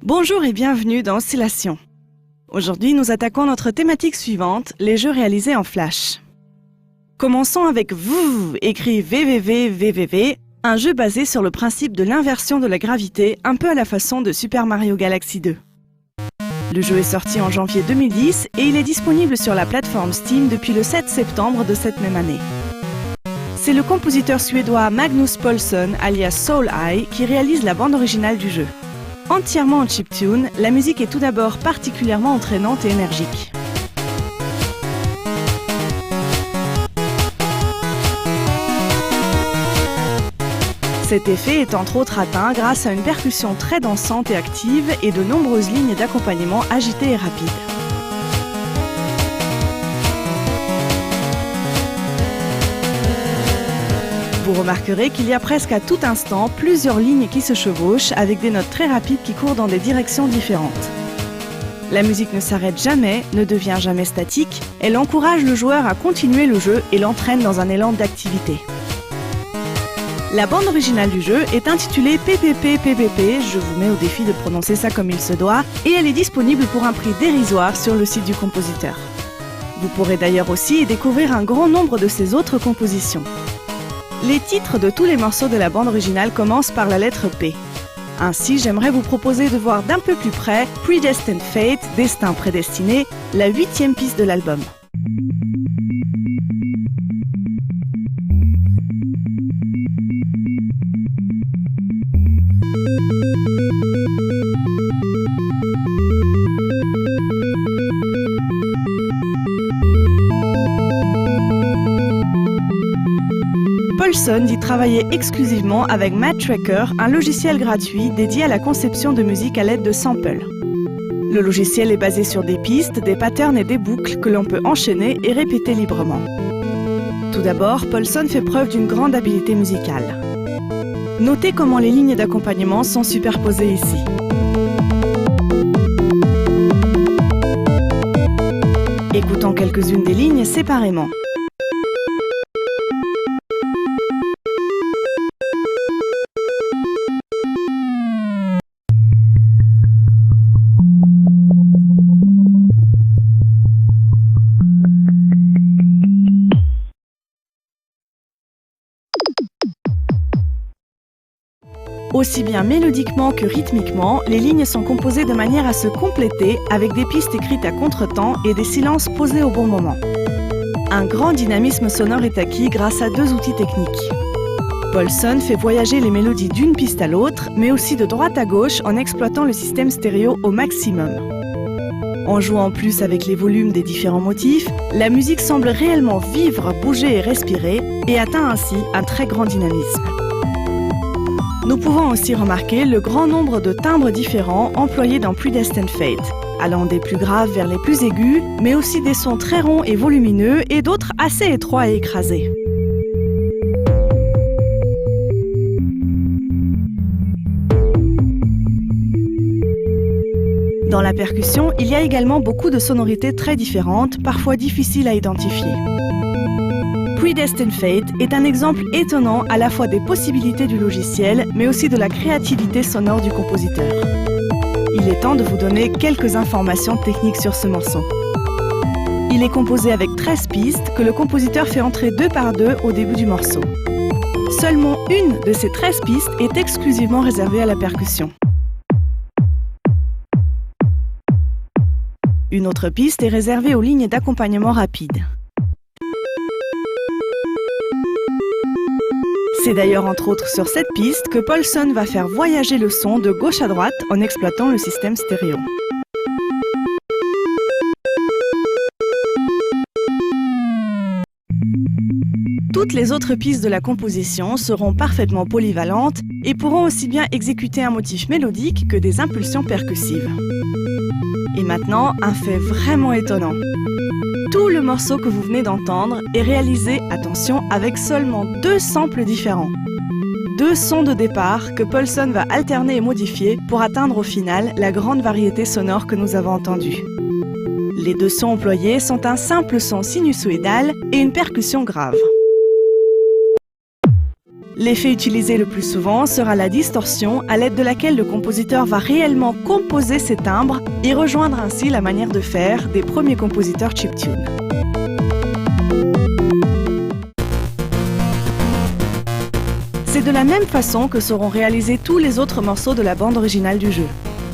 Bonjour et bienvenue dans Oscillation. Aujourd'hui, nous attaquons notre thématique suivante, les jeux réalisés en Flash. Commençons avec VVV, écrit VVVVVV, un jeu basé sur le principe de l'inversion de la gravité, un peu à la façon de Super Mario Galaxy 2. Le jeu est sorti en janvier 2010 et il est disponible sur la plateforme Steam depuis le 7 septembre de cette même année. C'est le compositeur suédois Magnus Poulsson, alias Soul Eye, qui réalise la bande originale du jeu. Entièrement en chiptune, la musique est tout d'abord particulièrement entraînante et énergique. Cet effet est entre autres atteint grâce à une percussion très dansante et active et de nombreuses lignes d'accompagnement agitées et rapides. Vous remarquerez qu'il y a presque à tout instant plusieurs lignes qui se chevauchent avec des notes très rapides qui courent dans des directions différentes. La musique ne s'arrête jamais, ne devient jamais statique, elle encourage le joueur à continuer le jeu et l'entraîne dans un élan d'activité. La bande originale du jeu est intitulée PPP, je vous mets au défi de prononcer ça comme il se doit, et elle est disponible pour un prix dérisoire sur le site du compositeur. Vous pourrez d'ailleurs aussi y découvrir un grand nombre de ses autres compositions. Les titres de tous les morceaux de la bande originale commencent par la lettre P. Ainsi, j'aimerais vous proposer de voir d'un peu plus près Predestined Fate, Destin prédestiné, la 8e piste de l'album. Poulsson dit travailler exclusivement avec Mad Tracker, un logiciel gratuit dédié à la conception de musique à l'aide de samples. Le logiciel est basé sur des pistes, des patterns et des boucles que l'on peut enchaîner et répéter librement. Tout d'abord, Poulsson fait preuve d'une grande habileté musicale. Notez comment les lignes d'accompagnement sont superposées ici. Écoutons quelques-unes des lignes séparément. Aussi bien mélodiquement que rythmiquement, les lignes sont composées de manière à se compléter avec des pistes écrites à contretemps et des silences posés au bon moment. Un grand dynamisme sonore est acquis grâce à deux outils techniques. Poulsson fait voyager les mélodies d'une piste à l'autre, mais aussi de droite à gauche en exploitant le système stéréo au maximum. En jouant en plus avec les volumes des différents motifs, la musique semble réellement vivre, bouger et respirer et atteint ainsi un très grand dynamisme. Nous pouvons aussi remarquer le grand nombre de timbres différents employés dans Predestined Fate, allant des plus graves vers les plus aigus, mais aussi des sons très ronds et volumineux et d'autres assez étroits et écrasés. Dans la percussion, il y a également beaucoup de sonorités très différentes, parfois difficiles à identifier. Predestined Fate est un exemple étonnant à la fois des possibilités du logiciel, mais aussi de la créativité sonore du compositeur. Il est temps de vous donner quelques informations techniques sur ce morceau. Il est composé avec 13 pistes que le compositeur fait entrer deux par deux au début du morceau. Seulement une de ces 13 pistes est exclusivement réservée à la percussion. Une autre piste est réservée aux lignes d'accompagnement rapide. C'est d'ailleurs entre autres sur cette piste que Poulsson va faire voyager le son de gauche à droite en exploitant le système stéréo. Toutes les autres pistes de la composition seront parfaitement polyvalentes et pourront aussi bien exécuter un motif mélodique que des impulsions percussives. Et maintenant, un fait vraiment étonnant. Tout le morceau que vous venez d'entendre est réalisé, attention, avec seulement deux samples différents. Deux sons de départ que Poulsson va alterner et modifier pour atteindre au final la grande variété sonore que nous avons entendue. Les deux sons employés sont un simple son sinusoïdal et une percussion grave. L'effet utilisé le plus souvent sera la distorsion, à l'aide de laquelle le compositeur va réellement composer ses timbres et rejoindre ainsi la manière de faire des premiers compositeurs chiptune. C'est de la même façon que seront réalisés tous les autres morceaux de la bande originale du jeu.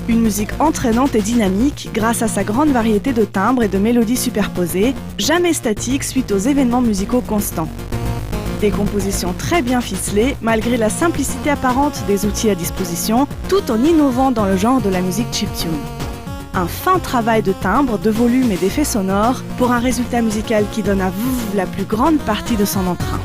Une musique entraînante et dynamique grâce à sa grande variété de timbres et de mélodies superposées, jamais statique suite aux événements musicaux constants. Des compositions très bien ficelées malgré la simplicité apparente des outils à disposition, tout en innovant dans le genre de la musique chiptune. Un fin travail de timbre, de volume et d'effets sonores pour un résultat musical qui donne à vous la plus grande partie de son entrain.